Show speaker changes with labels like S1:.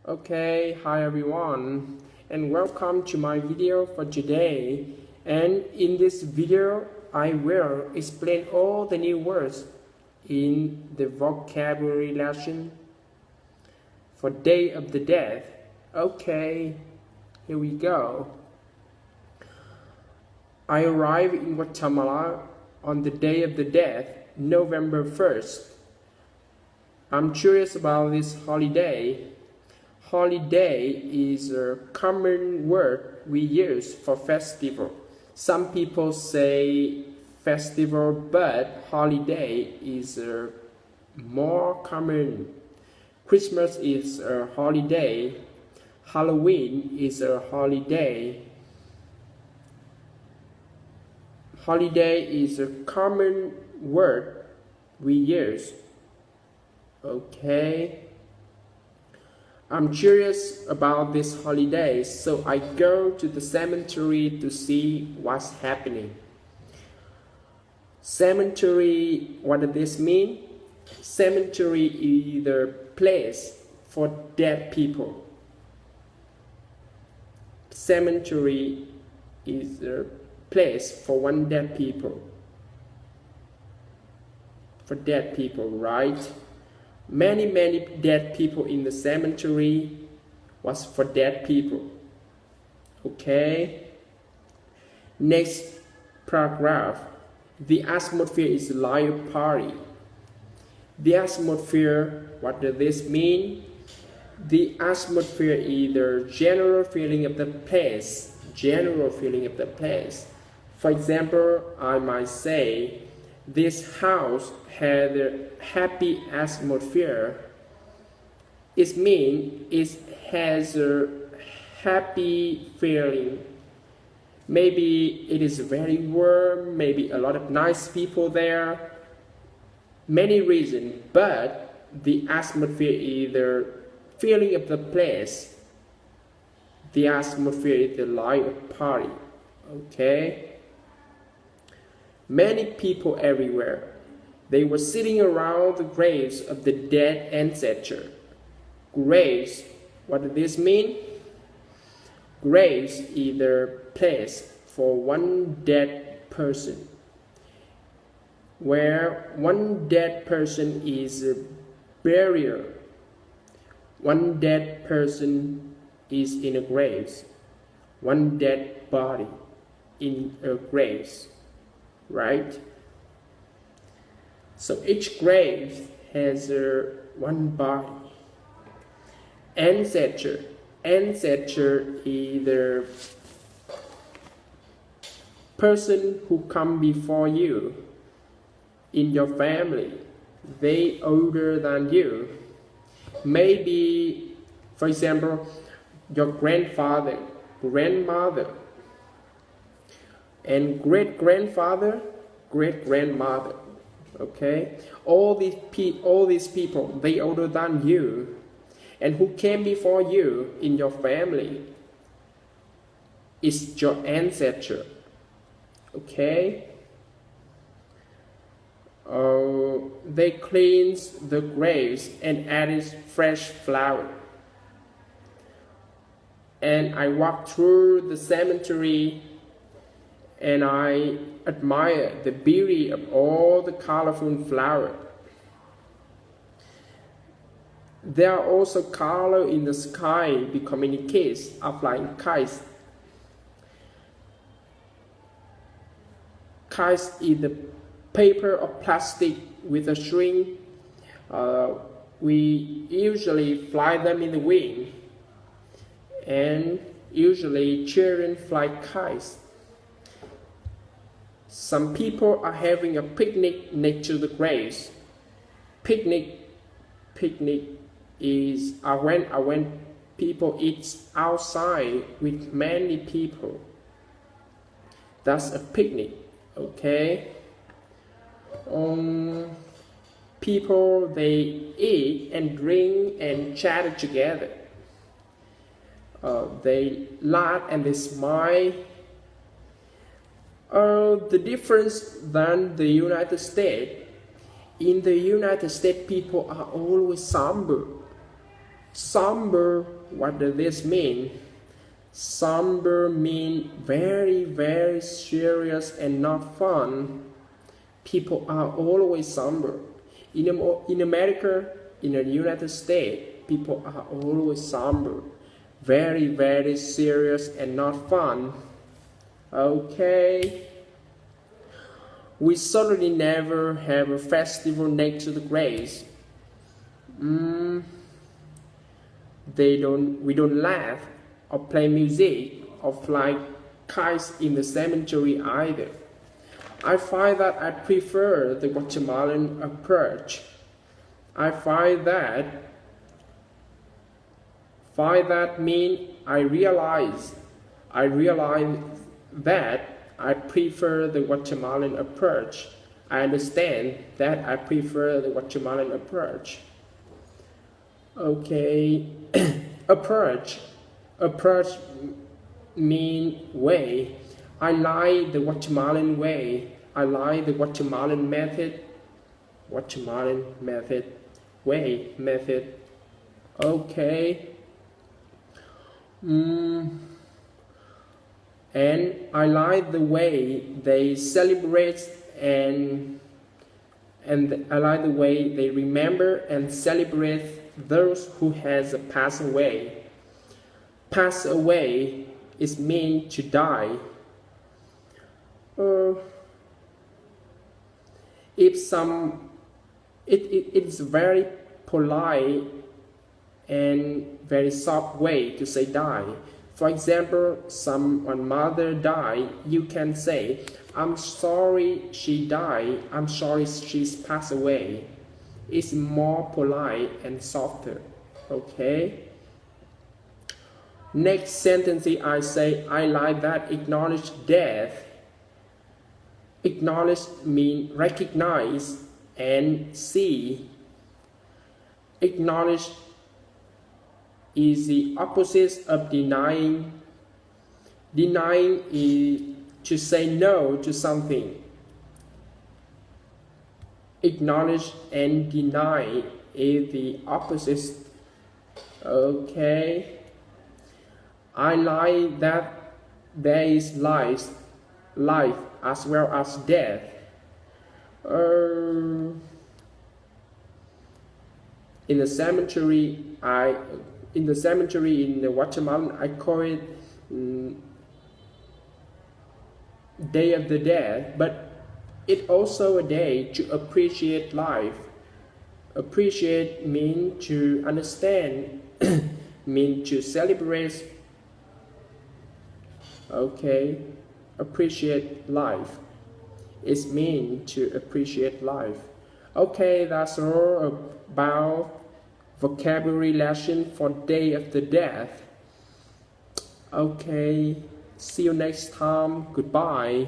S1: Okay, hi everyone, and welcome to my video for today. And in this video, I will explain all the new words in the vocabulary lesson for Day of the Dead. Okay, here we go. I arrived in Guatemala on the Day of the Dead, November 1st. I'm curious about this holiday. Holiday is a common word we use for festival. Some people say festival, but holiday is more common. Christmas is a holiday. Halloween is a holiday. Holiday is a common word we use. Okay. I'm curious about this holiday, so I go to the cemetery to see what's happening. Cemetery, what does this mean? Cemetery is the place for dead people. Cemetery is the place for one dead people. For dead people, right? Many dead people in the cemetery was for dead people. Okay. Next paragraph. The atmosphere is like a party. The atmosphere, what does this mean? The atmosphere is the general feeling of the place. General feeling of the place. For example, I might say, this house had a happy atmosphere. It means it has a happy feeling. Maybe it is very warm, maybe a lot of nice people there. Many reasons, but the atmosphere is the feeling of the place. The atmosphere is the like a party. Okay? Many people everywhere. They were sitting around the graves of the dead ancestor. Graves, what does this mean? Graves is the place for one dead person. Where one dead person is buried. One dead person is in a grave. One dead body in a grave. Right? So each grave has one body. Ancestor. Ancestor is the person who come before you in your family. They older than you. Maybe, for example, your grandfather, grandmother, and great-grandfather, great-grandmother. Okay, all these people, they older than you, and who came before you in your family is your ancestor. Okay. They cleansed the graves and added fresh flower. And I walked through the cemetery and I admire the beauty of all the colorful flowers. There are also colors in the sky that communicates of flying kites. Kites is the paper or plastic with a string. We usually fly them in the wind, and usually children fly kites. Some people are having a picnic next to the graves. Picnic is when people eat outside with many people. That's a picnic. Okay. People, they eat and drink and chat together. They laugh and they smile. The difference than the United States. In the United States, people are always somber. Somber, what does this mean? Somber mean very, very serious and not fun. People are always somber. In America, in the United States, people are always somber. Very, very serious and not fun. Okay. We certainly never have a festival next to the graves. We don't laugh or play music or fly kites in the cemetery either. I find that I prefer the Guatemalan approach. I find that means I realize that I prefer the Guatemalan approach. I understand that I prefer the Guatemalan approach. Okay, approach mean way. I like the Guatemalan way. I like the Guatemalan method. Method. Okay. And I like the way they celebrate and I like the way they remember and celebrate those who has passed away. Pass away is mean to die. It's very polite and very soft way to say die. For example, someone mother died, you can say, I'm sorry she died, I'm sorry she's passed away. It's more polite and softer. Okay? Next sentence I say, I like that acknowledge death. Acknowledge means recognize and see. Acknowledge is the opposite of denying. Denying is to say no to something. Acknowledge and deny is the opposite. Okay. I like that there is life as well as death. In the cemetery in the Guatemala, I call it Day of the Dead, but it's also a day to appreciate life. Appreciate means to understand, means to celebrate. Okay, appreciate life. It means to appreciate life. Okay, that's all about vocabulary lesson for Day of the Dead. Okay, see you next time. Goodbye.